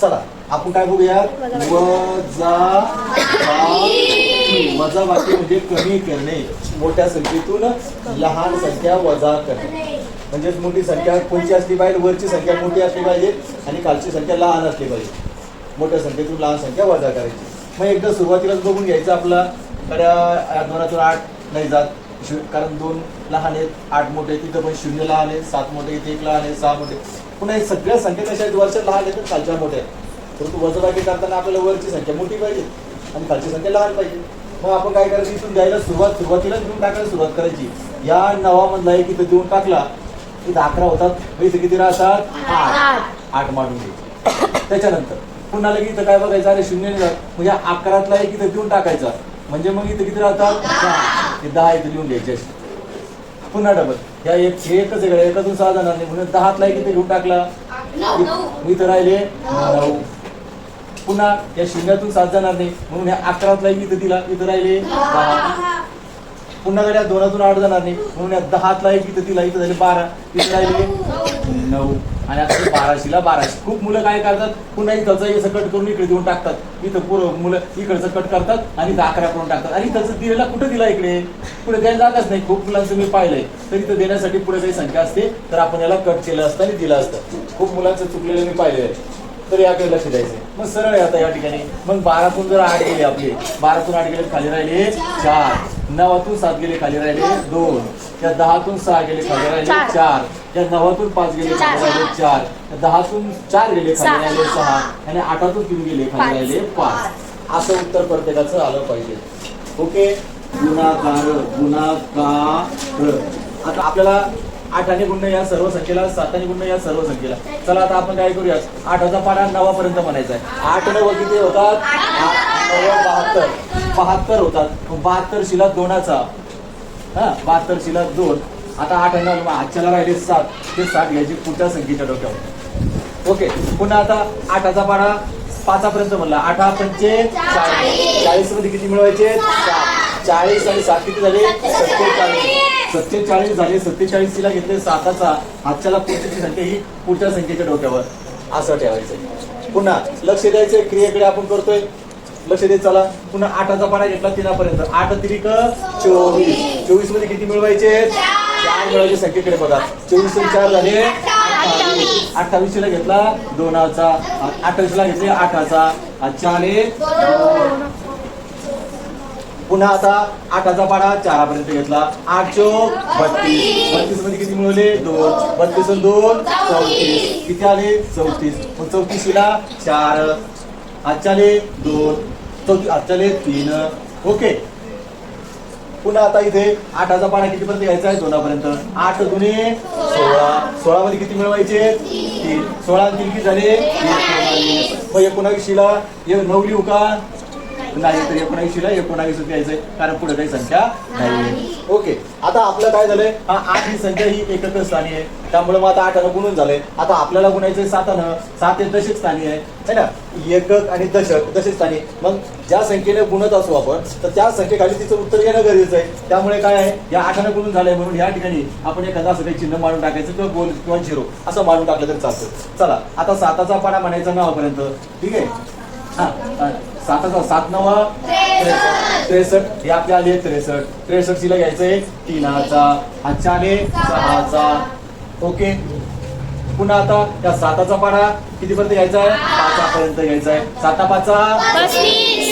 चला आपण काय बघूया, वजाबाकी म्हणजे कमी करणे, मोठ्या संख्येतून लहान संख्या वजा करणे. म्हणजेच मोठी संख्या कोणती असली पाहिजे, वरची संख्या मोठी असली पाहिजे आणि खालची संख्या लहान असली पाहिजे. मोठ्या संख्येतून लहान संख्या वजा करायची. मग एकदा सुरुवातीलाच बघून घ्यायचं आपला, कारण 2 8 नाही जात, कारण 2 लहान आहेत, 8 मोठे, तिथं पण 0 लहान आहे, 7 मोठे, 1 लहान आहे, 6 मोठे. पुन्हा हे सगळ्या संख्या कशा आहेत, वरच्या लहान आहेत खालच्या मोठ्या आहेत. परंतु वजाबाकी करताना आपल्याला वरची संख्या मोठी पाहिजे आणि खालची संख्या लहान पाहिजे. मग आपण काय करायचं, इथून द्यायला सुरुवातीलाच देऊन टाकायला सुरुवात करायची. या नावामधला एक इथं देऊन टाकला इथं 11 होतात, इथं किती राहतात, 8 मांडून घ्यायचे. त्याच्यानंतर पुन्हा लगेच इथं काय बघायचं, अरे 0 नाही जात, म्हणजे 11तला एक इथं देऊन टाकायचा, म्हणजे मग इथं किती राहतात, 10 इथं लिहून घ्यायचे. पुन्हा डबल या एकच आहे, एकातून 6 जाणार नाही म्हणून 10तला एक इथे घेऊन टाकला, इथं राहिले 9. पुन्हा या 0तून 7 जाणार नाही म्हणून या 11तला इथं दिला, इथं राहिले 10. पुन्हा या 2तून 8 जाणार नाही म्हणून या 10तला एक इथं दिला, इथं झाले 12, इथं राहिले 9. आणि आता 12शीला 12. खूप मुलं काय करतात, पुन्हा इथंचं असं कट करून इकडे देऊन टाकतात, इथं पुरं मुलं इकडचं कट करतात आणि इथं 11 करून टाकतात. आणि इथंच दिलेला कुठं दिला, इकडे पुढे द्यायला जागाच नाही. खूप मुलांचं मी पाहिलंय, तर इथं देण्यासाठी पुढे काही संख्या असते तर आपण याला कट केलं असतं आणि दिलं असतं. खूप मुलांचं चुकलेलं मी पाहिलंय, तर याकडे लक्ष द्यायचं. मग सरळ आहे आता या ठिकाणी. मग 12तून जर 8 गेले, आपले 12तून 8 गेले, खाली राहिले 4. 9तून 7 गेले, खाली राहिले 2. त्या 10तून 6 गेले, खाली राहिले 4. त्या 9तून 5 गेले, खाली राहिले 4. त्या 10तून 4 गेले, खाली राहिले 6. आणि 8तून 3 गेले, खाली राहिले 5. असं उत्तर प्रत्येकाचं आलं पाहिजे. ओके, गुणाकार. आता आपल्याला 8ने गुणणं या सर्व संख्येला, 7ने गुणणं या सर्व संख्येला. चला आता आपण काय करूया, 8चा पाढा 9 पर्यंत म्हणायचा आहे. 8 9 किती होतात, 72 होतात. 72 शिला 2चा, 72 शिला 2. आता 8 9 आजच्याला राहिले 7, ते 7 घ्यायचे पुढच्या संख्येच्या डोक्यावर. ओके, पुन्हा आता 8चा पाढा 5 पर्यंत म्हणला. 8 5 40 मध्ये किती मिळवायचे, 40 आणि 7 किती झाले, 47 झाले. 47 ला घेतले 7चा, आजच्याला पुढची संख्या ही पुढच्या संख्येच्या डोक्यावर असं ठेवायचं. पुन्हा लक्ष द्यायचं क्रियेकडे आपण करतोय, लक्ष द्यायचं. चला पुन्हा 8चा पाढा घेतला 3 पर्यंत. 8 3 24. 24 मध्ये किती मिळवायचे, 4 मिळवायचे संख्येकडे बघा. 24 आणि 4 झाले 28 ला घेतला 2चा, 28 ला घेतले 8चा, आजच्या आले 2. पुन्हा आता 8चा पाढा 4 पर्यंत घेतला. 8 चोक 32. 32 मध्ये किती मिळवले, 2. 32 आणि 2 34. किती आले, 34. मग 34 ला 4, आजच्याले 2, आजच्याले 3. ओके, पुन्हा आता इथे 8चा पाढा किती पर्यंत घ्यायचा आहे, 2 पर्यंत. 8 दुने 16. 16 मध्ये किती मिळवायचे, 3. 16 आणि 3 किती झाले, 19. मग 19 ला 9 लिहू का, नाही, तर 19 ला 19 द्यायचंय, कारण पुढे काही संख्या नाही. ओके, आता आपलं काय झालंय, 8 ही संख्या ही एकक स्थानी आहे, त्यामुळे मग आता 8 गुणून झालंय. आता आपल्याला गुणायचंय 7. 7 हे दशक स्थानी आहे ना, एकक आणि दशक स्थानी. मग ज्या संख्येने गुणत असू आपण, तर त्या संख्येखाली तिचं उत्तर येणं गरजेचं आहे. त्यामुळे काय आहे, या 8 गुणून झालंय म्हणून या ठिकाणी आपण एखादा असं काही चिन्ह मांडून टाकायचं, किंवा गोल किंवा 0 असं मांडून टाकलं तरी चालतं. चला आता 7चा पाढा म्हणायचा 9 पर्यंत. ठीक आहे, 7चा 7 9 63. हे आपल्या आले 63. 63 शिला घ्यायचंय 3चा, आजच्या आले 6चा. ओके, पुन्हा आता त्या 7चा पाढा किती पर्यंत घ्यायचा आहे, 5 पर्यंत घ्यायचा आहे. 7 5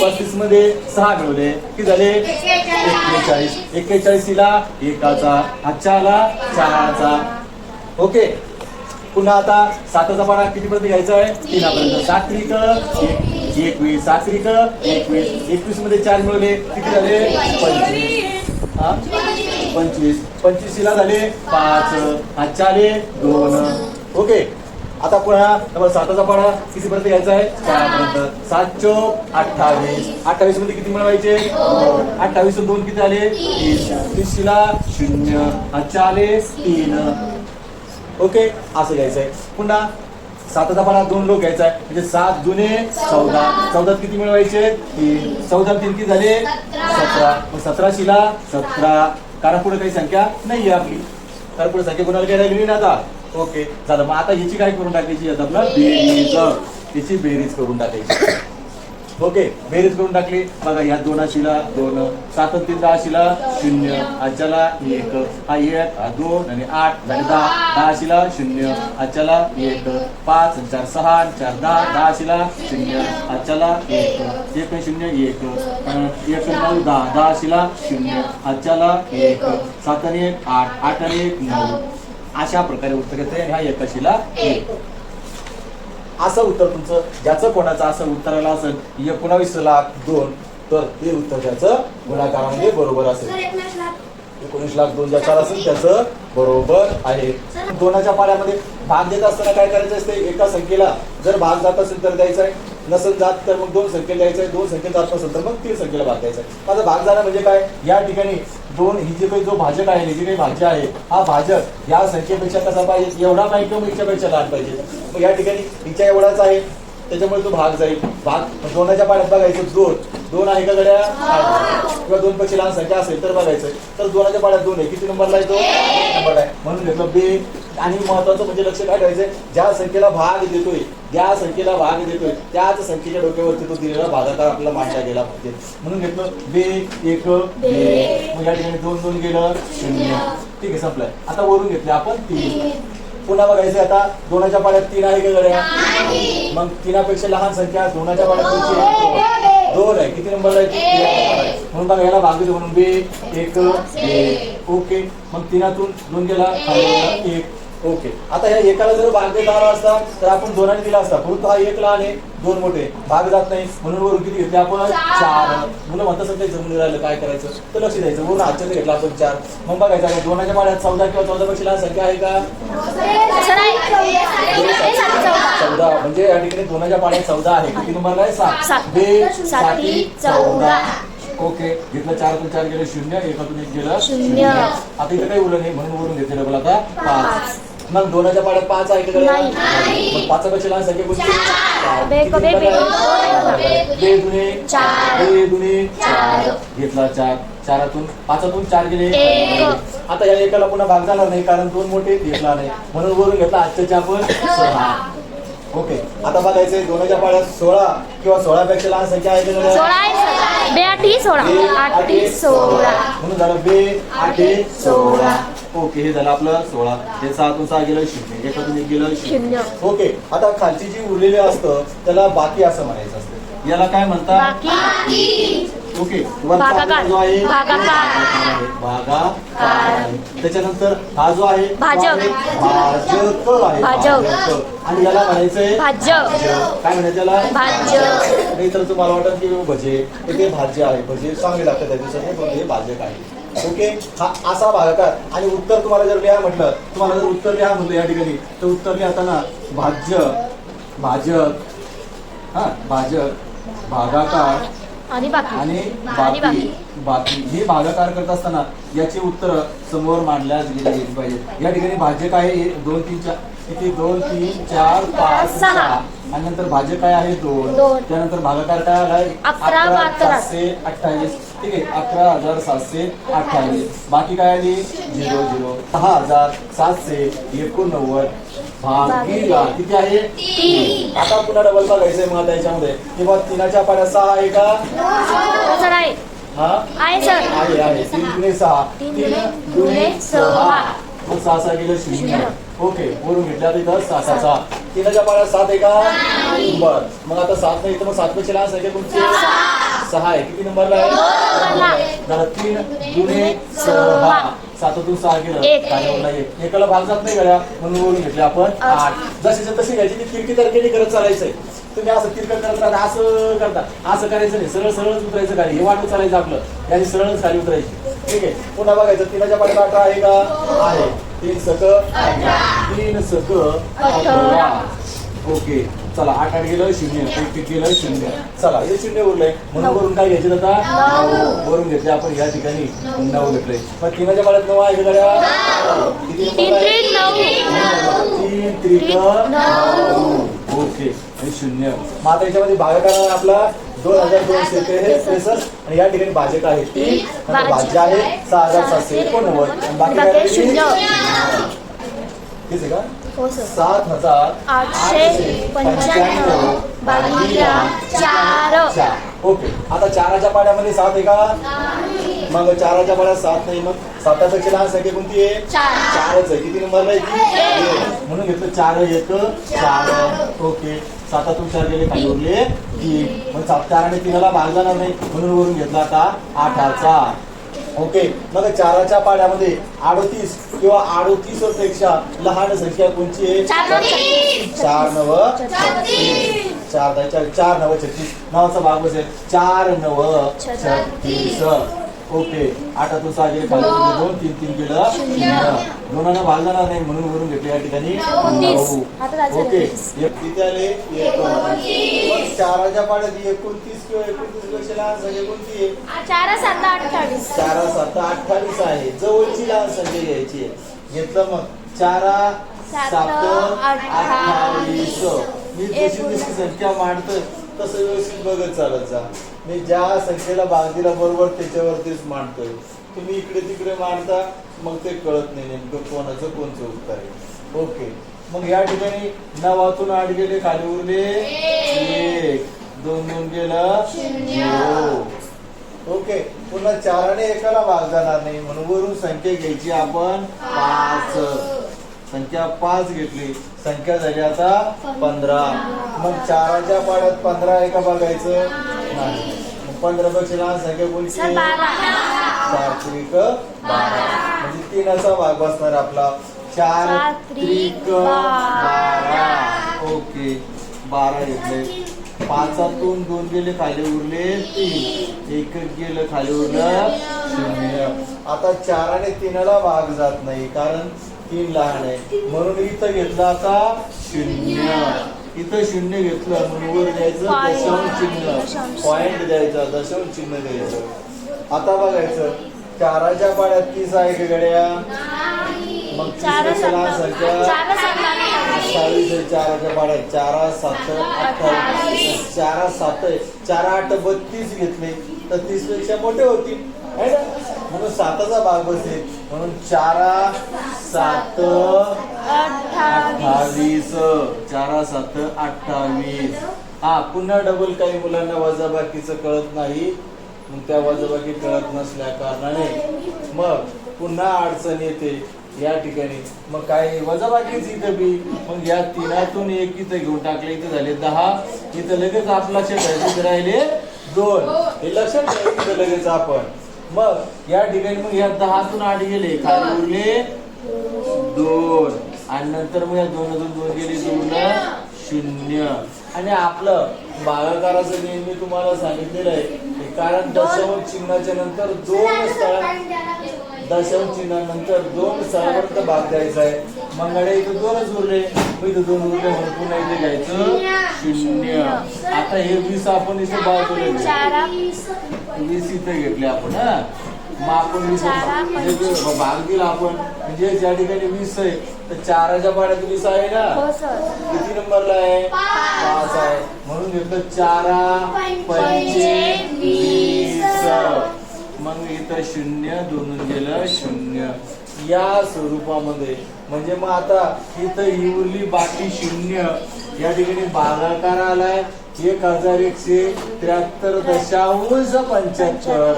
35 मध्ये 6 मिळवले, किती झाले 41. 41 शिला 1चा, आजच्या आला 4चा. ओके, पुन्हा आता 7चा पाढा किती पर्यंत घ्यायचा आहे, 3 पर्यंत. 7 3 21. 7 3 21. 21 मध्ये 4 मिळवले, किती झाले 25. 25 ला झाले 5, आजच्या आले 2. ओके, आता पुन्हा 7चा पाढा किती पर्यंत घ्यायचा आहे, 4 पर्यंत. 7 चोक 28. 28 मध्ये किती मिळवायचे, 28 2 किती आले 30. 30 ला 0, आजच्या आले 3. ओके, असं घ्यायचंय. पुन्हा 7चा पाढा 2 लोक घ्यायचा आहे, म्हणजे 7 दुने 14. 14 किती मिळवायचे, 3. 14 3 किती झाले 17. मग 17 शिला 17, कारण पुढे काही संख्या नाहीये आपली, तर पुढे संख्या कोणाला काय राहिली ना आता. ओके, झालं. मग आता याची काय करून टाकायची, आता आपला बेरीज. त्याची बेरीज करून टाकायची. ओके, बेरीज करून टाकली बघा. या 2 अशीला 2, 7 3 10 अशीला 0, आजच्याला 1, हा 1 हा 2 आणि 8 झाले 10, 10 अशीला 0, आजच्याला 1, 5 4 6 4 10, 10 अशीला 0, आजच्याला 1, 1 0 1, 1 9 10, 10 अशीला 0, आजच्याला 1, 7 आणि 1 8, 8 आणि 1 9. अशा प्रकारे उत्तर येते. ह्या 1 अशीला 1. असं उत्तर तुमचं ज्याचं कोणाचं असं उत्तर आलं असेल 19,02,000 तर ते उत्तर त्याचं गुणाकारामध्ये बरोबर असेल. 19,02,000 ज्याच्यावर असेल त्याचं बरोबर आहे. 2च्या पाड्यामध्ये भाग देत असताना काय करायचं असते? एका संख्येला जर भाग जात असेल तर द्यायचा आहे, नसेल जात तर मग 2 संख्येला द्यायचा आहे, 2 संख्येला जात नसेल तर मग 3 संख्येला भाग द्यायचा आहे. माझा भाग जाणं म्हणजे काय? या ठिकाणी 2 ही जे काही जो भाजक आहे, ही जी काही भाज्य आहे, हा भाजक या संख्येपेक्षा कसा पाहिजे? एवढा पाहिजे किंवा हिच्यापेक्षा लहान पाहिजे. मग या ठिकाणी हिच्या एवढाच आहे त्याच्यामुळे तो भाग जाईल. भाग 2च्या पाड्यात बघायचं 2 आहे का गड्या? किंवा 2 पेक्षा लहान संख्या असेल तर बघायचं. तर 2च्या पाड्यात 2 आहे. किती नंबरला आहे तो? नंबर आहे. म्हणून घेतलं बे. आणि महत्वाचं म्हणजे लक्ष काय ठेवायचं? ज्या संख्येला भाग देतोय, ज्या संख्येला भाग देतोय त्याच संख्येच्या डोक्यावरती तो दिलेला भागाकार आपल्याला मांडला गेला पाहिजे. म्हणून घेतलं बे 1 बे. मग या ठिकाणी 2 2 गेलं 0. ठीक आहे, संपलंय. आता वरून घेतले आपण 3. पुन्हा बघायचं आता 2च्या पाड्यात 3 आहे का गड्या? मग 3पेक्षा लहान संख्या 2च्या पाड्यात 2 आहे. किती नंबरला आहे? म्हणून बघा याला भाग देतो म्हणून बे 1 बे. ओके, मग 3तून 2 गेला 1. ओके, आता ह्या एकाला जर भाग देत आला असता तर आपण 2ने दिला असता, परंतु हा 1 लहान आहे 2 मोठे, भाग जात नाही म्हणून वरून किती घेतले आपण? 4. मुलं म्हणतात सध्या जमून राहिलं काय करायचं तर लक्ष द्यायचं. वरून आजच्याचं घेतला आपण 4. मग बघायचं 2च्या पाड्यात 14 किंवा 14पेक्षा लहान संख्या आहे का? 14. म्हणजे या ठिकाणी 2च्या पाड्यात 14 आहे. किती नंबरला आहे? 7. बे 14. ओके, घेतलं 4तून 4 गेले 0, 1तून 1 गेलं 0. आता इथे काही उरलं नाही म्हणून वरून घेतले डबल आता 5. मग 2च्या पाड्यात 5 आहे का? मग 5पेक्षा लहान संख्या कोणती? बे दुने 4. घेतला 4, 4तून 5तून 4 गेले 1. आता या एकाला पुन्हा भाग जाणार नाही कारण 2 मोठे घेतला नाही म्हणून वरून घेतला आजच्या आपण 6. ओके, आता बघायचंय 2च्या पाड्यात 16 किंवा 16पेक्षा लहान संख्या आहे का? 16 म्हणून झालं बे 8 16. ओके, हे झालं आपलं 16. हे 6तून 6 गेलं 0, 1तून 1 गेलं 0. ओके, आता खालची जी उरलेली असतं त्याला बाकी असं म्हणायचं असतं. याला काय म्हणतात? ओके, भागाकार. जो आहे भागाकार. भागाकार. त्याच्यानंतर हा जो आहे भाजक. भाजक आहे. भाजक. आणि याला म्हणायचंय भाज्य. काय म्हणायचं याला? भाज्य. नाही तर तुम्हाला वाटत की भजे ते भाज्य आहे, भजे चांगले लागतात त्या दिवसात पण हे भाजक आहे. ओके, हा असा भागाकार. आणि उत्तर तुम्हाला जर लिहा म्हटलं, तुम्हाला जर उत्तर लिहा म्हटलं या ठिकाणी तर उत्तर लिहिताना भाज्य भाजक, हा भाजक भागाकार आणि बाकी बाकी हे भागाकार करत असताना याची उत्तर समोर मांडल्यास गेली पाहिजे. या ठिकाणी भाजक आहे 2 3 4 किती 2 3 4 5 6 आणि नंतर भाजक काय आहे 2. त्यानंतर भागाकार काय आलाय 11,728. ठीक आहे, 11,728. बाकी काय आली 0 0. 6,789 भागिला किती आहे 3. आता पुन्हा डबल बघायचंय मग आता याच्यामध्ये किंवा 3च्या पाड्यात 6 आहे का? हा आहे 3 गुणे 6 3 गुणे 6. मग 6 6 गेलं 0. ओके, वरून घेतल्या तिथं 6 6 6. 3च्या पाड्यात 7 आहे का? बर, मग आता 7 नाही तर मग 7पेक्षा लहान संख्या कोणती? 6 आहे. किती नंबरला आहे? 3 गुणे 6. 7तून 6 गेलं 1. एकाला भाग जात नाही गड्या म्हणून वरून घेतले आपण 8. जशी तशी घ्यायची ती तिरकी तर्केने करत चालायचंय. तुम्ही असं तिरकं करत राहता, असं करता, असं करायचं नाही. सरळ सरळच उतरायचं खाली. हे वाटून चालायचं आपलं, याची सरळच खाली उतरायची. ठीक आहे, पुन्हा बघायचं 3च्या पाड्यात 18 आहे का? आहे. 3 सक 18. ओके, चला 8 8 गेलं 0, 1 1 गेलं 0. चला हे 0 उरलंय म्हणून वरून काय घ्यायचे आता? वरून घेतले आपण या ठिकाणी 9 घेतलंय. मग 3च्या पाड्यात 9 आहे का? किती नंबर आहे? 3 त्रिक 9. ओके, आणि 0. मग आता याच्यामध्ये भागाकार आपला 2263 आणि या ठिकाणी भाजक आहे 3, भाज्य आहे 6,789 आणि बाकी काय? 0. ठीक आहे का? हो सर 7,895 भागिले 4. ओके, आता 4च्या पाड्यामध्ये 7 आहे का? मग 4च्या पाड्यात 7 नाही, मग 7पेक्षा लहान संख्या कोणती आहे? 4च आहे. किती नंबरला आहे ती? म्हणून घेतलं 4 1 4. ओके, 7तून 4 गेले, खाली उरले 3. मग 4 आणि 3ला भाग जाणार नाही, म्हणून वरून घेतला आता 8चा. ओके, मग 4च्या पाड्यामध्ये 38 किंवा 38 पेक्षा लहान संख्या कोणची आहे? 4 9 36. 4 9 36 नावाचा भाग बसेल 4 9 36. ओके, 8तून 6 गेले, खाली 2 3 3 गेलं 0. दोनांना भाग जाणार नाही, म्हणून वरून घेतले या ठिकाणी 9. ओके, किती आले? 29. मग 4च्या पाड्यात 29 किंवा 29 पेक्षा लहान संख्या कोणती आहे? 4 7 28. 4 7 28 आहे. जवळची लहान संख्या घ्यायची आहे. घेतलं मग 4 7 28. मी जशी जशी संख्या मांडतोय तसं व्यवस्थित बघत चालत जा. मी ज्या संख्येला भाग दिला बरोबर त्याच्यावरतीच मांडतोय. तुम्ही इकडे तिकडे मांडता, मग ते कळत नाही नेमकं कोणाचं कोणचं उत्तर आहे. ओके, मग या ठिकाणी 9तून 8 गेले, खाली उरले 1. 2 2 गेलं 0. ओके, पुन्हा 4ने एकाला भाग जाणार नाही, म्हणून वरून संख्या घ्यायची आपण 5. संख्या 5 घेतली, संख्या झाली आता 15. मग 4च्या पाड्यात 15 आहे का बघायचं नाही. 15 पेक्षा लहान संख्या कोणती? 4 त्रिक 12. म्हणजे 3चा भाग बसणार आपला 4 त्रिक 12. ओके, 12 घेतले. 5तून 2 गेले, खाली उरले 3. 1 गेलं, खाली उरलं 0. आता 4 आणि 3ला भाग जात नाही, कारण 3 लहान आहे, म्हणून इथं घेतलं आता 0. इथं 0 घेतलं, म्हणून वर द्यायचं दशांश चिन्ह, पॉइंट द्यायचा, दशांश चिन्ह द्यायचं. आता बघायचं 4च्या पाड्यात 30 आहे का गड्या? मग 30 लहान संख्या 28 आहे. 4च्या पाड्यात 4 7 28. 4 7 4 8 32 घेतले तर 30 पेक्षा मोठे होतील है ना, म्हणून 7चा भाग बसेल, म्हणून 4 7 28. 4 7 28. हा, पुन्हा डबल. काही मुलांना वजाबाकीचं कळत नाही, मग त्या वजाबाकी कळत नसल्या कारणाने मग पुन्हा अडचण येते या ठिकाणी. मग काय वजाबाकीच इथं बी, मग या 3तून 1 इथं घेऊन टाकले, इथं झाले 10. इथं लगेच आपला लक्षात राहिले 2. हे लक्षात ठेवायचं लगेच आपण. मग या ठिकाणी मग या 10तून 8 गेले, खाली उरले 2. आणि नंतर मग या 2तून 2 गेले, 2 0. आणि आपलं भागाकाराचं नेहमी तुम्हाला सांगितलेलं आहे, कारण दशांश चिन्हाच्या नंतर 2 स्थळ, दशांश चिन्हानंतर 2 स्थळापर्यंत भाग द्यायचा आहे. मंगळे इथं 2च उरले, मग इथं 2 उरले, म्हणून पुन्हा इथे घ्यायचं 0. आता हे 20 आपण इथे बाजूला 20 इथे घेतले आपण. हा, मग आपण 20 भाग दिला आपण, म्हणजे ज्या ठिकाणी 20 आहे तर 4च्या पाड्यात 20 आहे ना. किती नंबरला आहे? 5 आहे, म्हणून घेतलं 4 25. मग इथं 0 2 गेलं 0. या स्वरूपामध्ये म्हणजे मग आता इथं ही उरली बाकी 0. या ठिकाणी भागाकार आलाय 1173.75.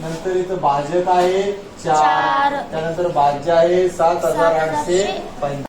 नंतर इथं भाजक आहे 4, त्यानंतर भाज्य आहे 7875.